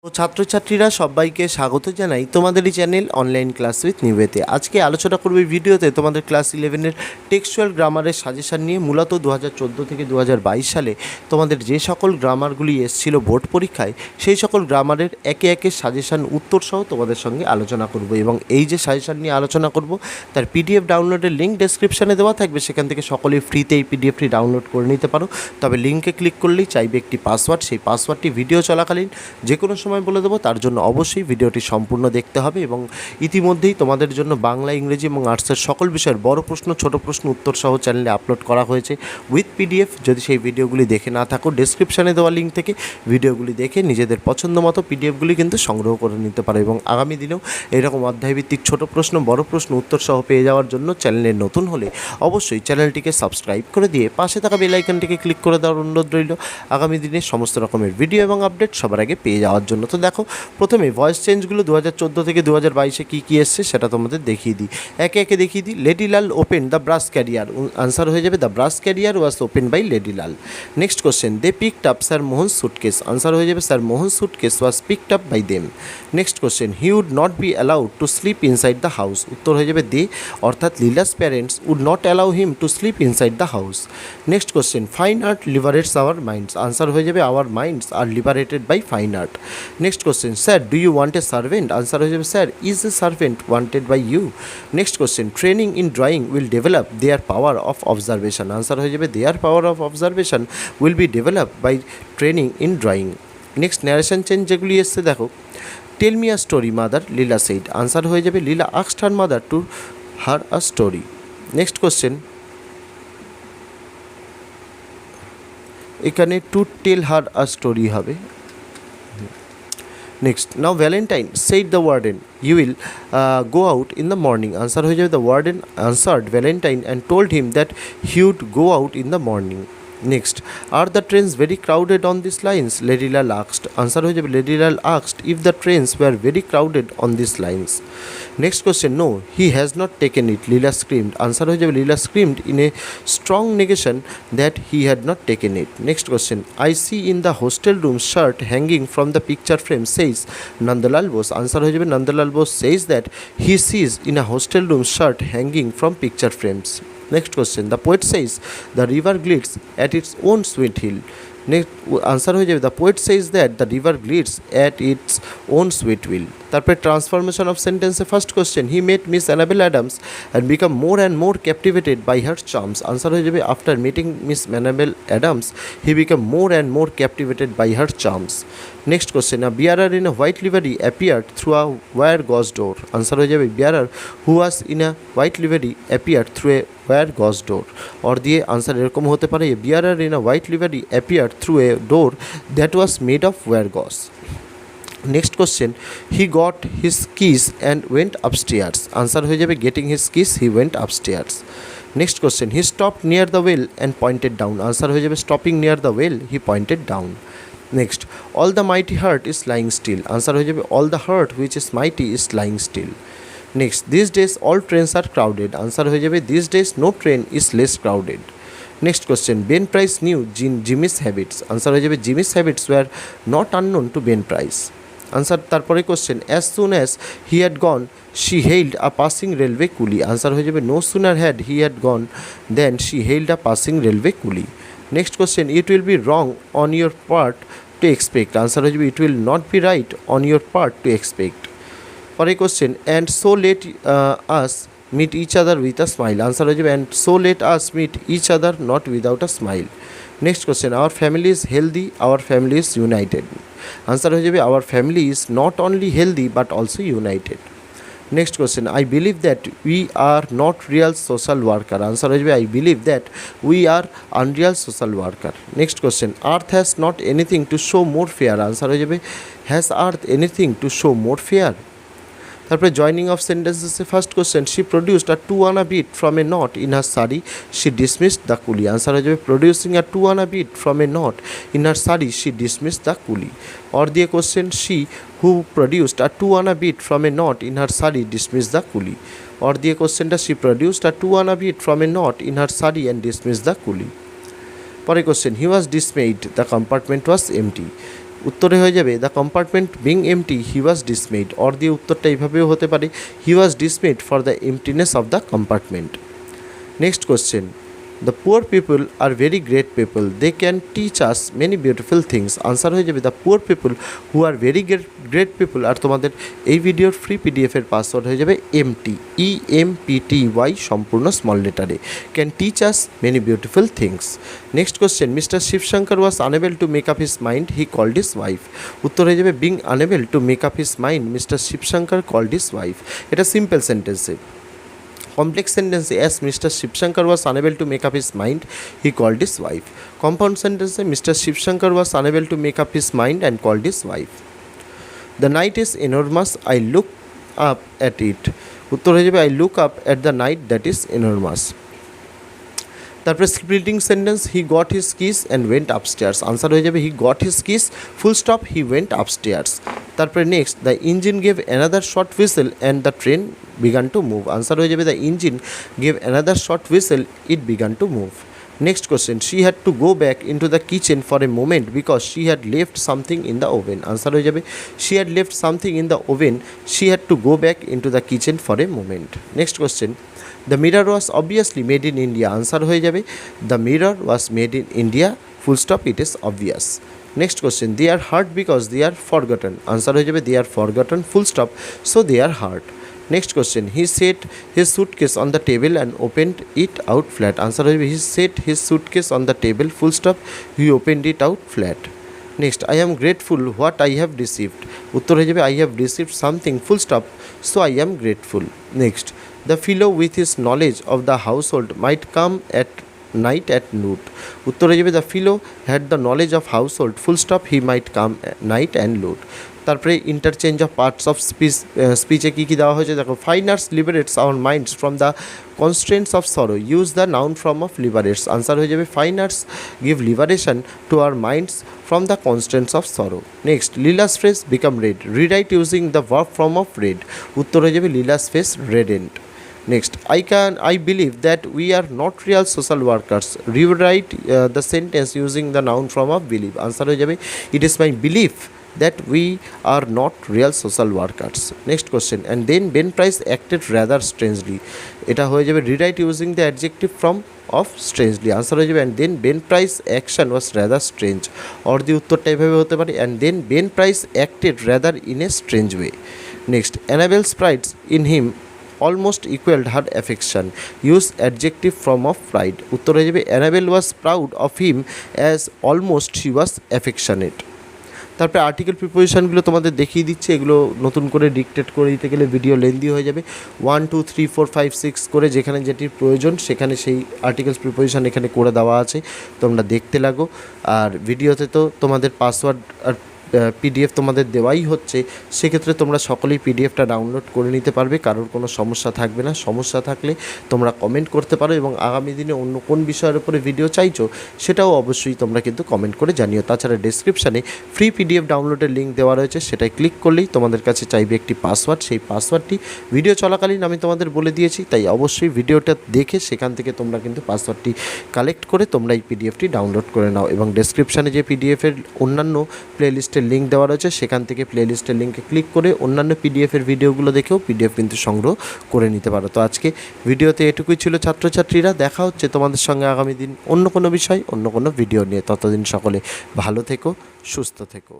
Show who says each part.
Speaker 1: তো ছাত্রছাত্রীরা সবাইকে স্বাগত জানাই তোমাদের এই চ্যানেল অনলাইন ক্লাস উইথ নিউতে। আজকে আলোচনা করব এই ভিডিওতে তোমাদের ক্লাস 11-এর টেক্সচুয়াল গ্রামারের সাজেশান নিয়ে। মূলত 2014 থেকে 2022 সালে তোমাদের যে সকল গ্রামারগুলি এসেছিল বোর্ড পরীক্ষায়, সেই সকল গ্রামারের একে একে সাজেশান উত্তর সহ তোমাদের সঙ্গে আলোচনা করব। এবং এই যে সাজেশান নিয়ে আলোচনা করব তার পিডিএফ ডাউনলোডের লিঙ্ক ডেসক্রিপশানে দেওয়া থাকবে, সেখান থেকে সকলেই ফ্রিতে এই পিডিএফটি ডাউনলোড করে নিতে পারো। তবে লিঙ্কে ক্লিক করলেই চাইবে একটি পাসওয়ার্ড, সেই পাসওয়ার্ডটি ভিডিও চলাকালীন যে কোনো সময় বলে দেবো। তার জন্য অবশ্যই ভিডিওটি সম্পূর্ণ দেখতে হবে। এবং ইতিমধ্যেই তোমাদের জন্য বাংলা, ইংরেজি এবং আর্টসের সকল বিষয়ের বড় প্রশ্ন, ছোট প্রশ্ন উত্তর সহ চ্যানেলে আপলোড করা হয়েছে উইথ পিডিএফ। যদি সেই ভিডিওগুলি দেখে না থাকো, ডেসক্রিপশানে দেওয়া লিঙ্ক থেকে ভিডিওগুলি দেখে নিজেদের পছন্দ মতো পিডিএফগুলি কিন্তু সংগ্রহ করে নিতে পারো। এবং আগামী দিনেও এরকম অধ্যায়ভিত্তিক ছোট প্রশ্ন, বড় প্রশ্ন উত্তর সহ পেয়ে যাওয়ার জন্য চ্যানেলে নতুন হলে অবশ্যই চ্যানেলটিকে সাবস্ক্রাইব করে দিয়ে পাশে থাকা বেল আইকনটিকে ক্লিক করে দেওয়ার অনুরোধ রইল আগামী দিনে সমস্ত রকমের ভিডিও এবং আপডেট সবার আগে পেয়ে যাওয়ার জন্য। তো দেখো, প্রথমে ভয়েস চেঞ্জগুলো 2014 থেকে 2022-এ কী এসছে সেটা তোমাদের দেখিয়ে দিই, একে একে দেখিয়ে দিই। লেডিলাল open the brush career, answer হয়ে যাবে the brush career was open by লেডিলাল। Next question, they picked up sir Mohan suitcase, answer হয়ে যাবে sir Mohan suitcase was picked up by them. Next question, he would not be allowed to sleep inside the house, উত্তর হয়ে যাবে দে, অর্থাৎ Leela's parents would not allow him to sleep inside the house. Next question, fine art লিবারেটস our minds, answer হয়ে যাবে our minds are liberated by fine art. Next question, sir do you want a servant, answer হয়ে যাবে sir is a servant wanted by you. Next question, training in drawing will develop their power of observation, answer হয়ে যাবে their power of observation will be develop by training in drawing. Next narration change যেগুলি এসছে দেখো, tell me a story mother, Leela said, answer হয়ে যাবে Leela asked her mother to her a story. Next question, এখানে to tell her a story হবে। Next, now Valentine said the warden, you will go out in the morning, answer হয়ে যাবে the warden answered Valentine and told him that he would go out in the morning. Next, are the trains very crowded on these lines, Ladylal asked, answer হয়ে যাবে Ladylal asked if the trains were very crowded on these lines. Next question, no, he has not taken it, Leela screamed, answer হয়ে যাবে Leela screamed in a strong negation that he had not taken it. Next question, I see in the hostel room shirt hanging from the picture frame says Nandalal Bose, answer হয়ে যাবে Nandalal Bose says that he sees in a hostel room shirt hanging from picture frames. Next question, the poet says the river glides at its own sweet hill. Next answer হয়ে যাবে the poet says that the river glides at its own sweet will. তারপরে transformation of সেন্টেন্সে first question, he met Miss Annabel Adams and become more and more captivated by her charms, answer হয়ে যাবে after meeting Miss Annabel Adams he become more and more captivated by her charms. Next question, a bearer in a white livery appeared through a wire gauze door, answer হয়ে যাবে bearer who was in a white livery appeared through a wire gauze door. Or দিয়ে answer এরকম হতে পারে, a bearer in a white livery appeared through a door that was made of wire gauze. Next question, he got his kiss and went upstairs, answer হয়ে যাবে getting his kiss he went upstairs. Next question, he stopped near the well and pointed down, answer হয়ে যাবে stopping near the well he pointed down. Next, all the mighty heart is lying still, answer হয়ে যাবে all the heart which is mighty is lying still. Next, these days all trains are crowded, answer হয়ে যাবে these days no train is less crowded. Next question, Ben Price knew Jimmy's habits, answer হয়ে যাবে Jimmy's habits were not unknown to Ben Price. Answer তারপরে question, as soon as he had gone she hailed a passing railway coolie, answer হয়ে যাবে no sooner had he had gone then she hailed a passing railway coolie. Next question, it will be wrong on your part to expect, answer হয়ে যাবে it will not be right on your part to expect. পরে question, and so let us meet each other with a smile, answer হয়ে যাবে and so let us meet each other not without a smile. Next question, our family is healthy our family is united, answer হয়ে যাবে hour family is not only healthy but also united. Next question, I believe that we are not real social worker, answer হয়ে যাবে I believe that we are unreal social worker. Next question, earth has not anything to show more fair, answer হয়ে যাবে has earth anything to show more fair. তারপরে joining of সেন্টেন্সেসে first question, she produced a 2 anna bit from a knot in her sari she dismissed the coolie, answer হয়ে যাবে producing a 2 anna bit from a knot in her sari she dismissed the coolie. Or দিয়ে question, she who produced a 2 anna bit from a knot in her sari dismissed the coolie. Or দিয়ে কোশ্চেনটা, she produced a 2 anna bit from a knot in her sari and dismissed the coolie. পরে question, he was dismayed the compartment was empty. উত্তরে হয়ে যাবে the compartment being MT he was ডিসমেড, or দিয়ে উত্তরটা এইভাবেও হতে পারে হি ওয়াজ ডিসমেড for the এমটিনেস of the compartment. Next question, the poor people are very great people, they can teach us many beautiful things. Answer হয়ে যাবে the poor people who are very great people. আর তোমাদের এই ভিডিওর ফ্রি পিডিএফের পাসওয়ার্ড হয়ে যাবে MT, EMPTY সম্পূর্ণ small লেটারে, can teach us many beautiful things. Next question, Mister Shivshankar was unable to make up his mind, he called his wife. উত্তর হয়ে যাবে being unable to make up his mind Mister Shivshankar called his wife. এটা simple সেন্টেন্সে। Complex sentence, as Mr. Shivshankar was unable to make up his mind, he called his wife. Compound sentence, Mr. Shivshankar was unable to make up his mind and called his wife. The night is enormous, I look up at it. উত্তর হয়ে যাবে I look up at the night that is enormous. তারপরে splitting sentence, he got his kiss and went upstairs. Answer হয়ে যাবে he got his kiss full stop he went upstairs. তারপরে next, the engine gave another short whistle and the train began to move. Answer হয়ে যাবে the engine gave another short whistle it began to move. Next question, she had to go back into the kitchen for a moment because she had left something in the oven. Answer হয়ে যাবে she had left something in the oven, she had to go back into the kitchen for a moment. Next question, the mirror was obviously made in India. Answer হয়ে যাবে the mirror was made in India full stop it is obvious. Next question, they are hurt because they are forgotten. Answer হয়ে যাবে they are forgotten full stop so they are hurt. Next question, he set his suitcase on the table and opened it out flat. Answer হয়ে যাবে he set his suitcase on the table full stop, he opened it out flat. Next, I am grateful what I have received. উত্তর হয়ে যাবে I have received something full stop so I am grateful. Next, the fellow with his knowledge of the household might come at night at noon. উত্তর হয়ে যাবে the fellow had the knowledge of household full stop he might come at night and noon. তারপরে interchange of parts of স্পিচে কী কী দেওয়া হয়েছে দেখো, fine arts liberates our minds from the constraints of sorrow, use the noun form of liberates. Answer হয়ে যাবে fine arts give liberation to our minds from the constraints of sorrow. Next, Leela's face become red, rewrite using the verb form of red. উত্তর হয়ে যাবে Leela's face reddened. Next, I believe that we are not real social workers. Rewrite the sentence using the noun form of believe. Answer হয়ে যাবে it is my belief that we are not real social workers. Next question, and then Ben Price acted rather strangely. এটা হয়ে যাবে rewrite using the adjective form of strangely. Answer হয়ে যাবে and then Ben Price action was rather strange. or the উত্তরটা এভাবে হতে পারে and then Ben Price acted rather in a strange way. Next, Annabelle's pride in him almost equaled her affection. Use adjective form of pride. উত্তর হয়ে যাবে Annabelle was proud of him as almost she was affectionate. তারপরে article প্রিপোজিশনগুলো তোমাদের দেখিয়ে দিচ্ছে, এগুলো নতুন করে ডিকটেট করে দিতে গেলে ভিডিও লেন্দি হয়ে যাবে। 1 2 3 4 5 6 করে যেখানে যেটির প্রয়োজন সেখানে সেই আর্টিকেলস প্রিপোজিশন এখানে করে দেওয়া আছে, তোমরা দেখতে লাগো। আর ভিডিওতে তো তোমাদের পাসওয়ার্ড আর পিডিএফ তোমাদের দেওয়াই হচ্ছে, সেক্ষেত্রে তোমরা সকলেই পিডিএফটা ডাউনলোড করে নিতে পারবে, কারোর কোনো সমস্যা থাকবে না। সমস্যা থাকলে তোমরা কমেন্ট করতে পারো এবং আগামী দিনে অন্য কোন বিষয়ের উপরে ভিডিও চাইছো সেটাও অবশ্যই তোমরা কিন্তু কমেন্ট করে জানিও। তাছাড়া ডেসক্রিপশানে ফ্রি পিডিএফ ডাউনলোডের লিঙ্ক দেওয়া রয়েছে, সেটাই ক্লিক করলেই তোমাদের কাছে চাইবে একটি পাসওয়ার্ড, সেই পাসওয়ার্ডটি ভিডিও চলাকালীন আমি তোমাদের বলে দিয়েছি, তাই অবশ্যই ভিডিওটা দেখে সেখান থেকে তোমরা কিন্তু পাসওয়ার্ডটি কালেক্ট করে তোমরা এই পিডিএফটি ডাউনলোড করে নাও। এবং ডেসক্রিপশানে যে পিডিএফের অন্যান্য প্লেলিস্টে লিঙ্ক দেওয়া রয়েছে সেখান থেকে প্লেলিস্টের লিঙ্কে ক্লিক করে অন্যান্য পিডিএফের ভিডিওগুলো দেখেও পিডিএফ কিন্তু সংগ্রহ করে নিতে পারো। তো আজকে ভিডিওতে এটুকুই ছিল ছাত্রছাত্রীরা, দেখা হচ্ছে তোমাদের সঙ্গে আগামী দিন অন্য কোনো বিষয় অন্য কোনো ভিডিও নিয়ে। ততদিন সকলে ভালো থেকো, সুস্থ থেকো।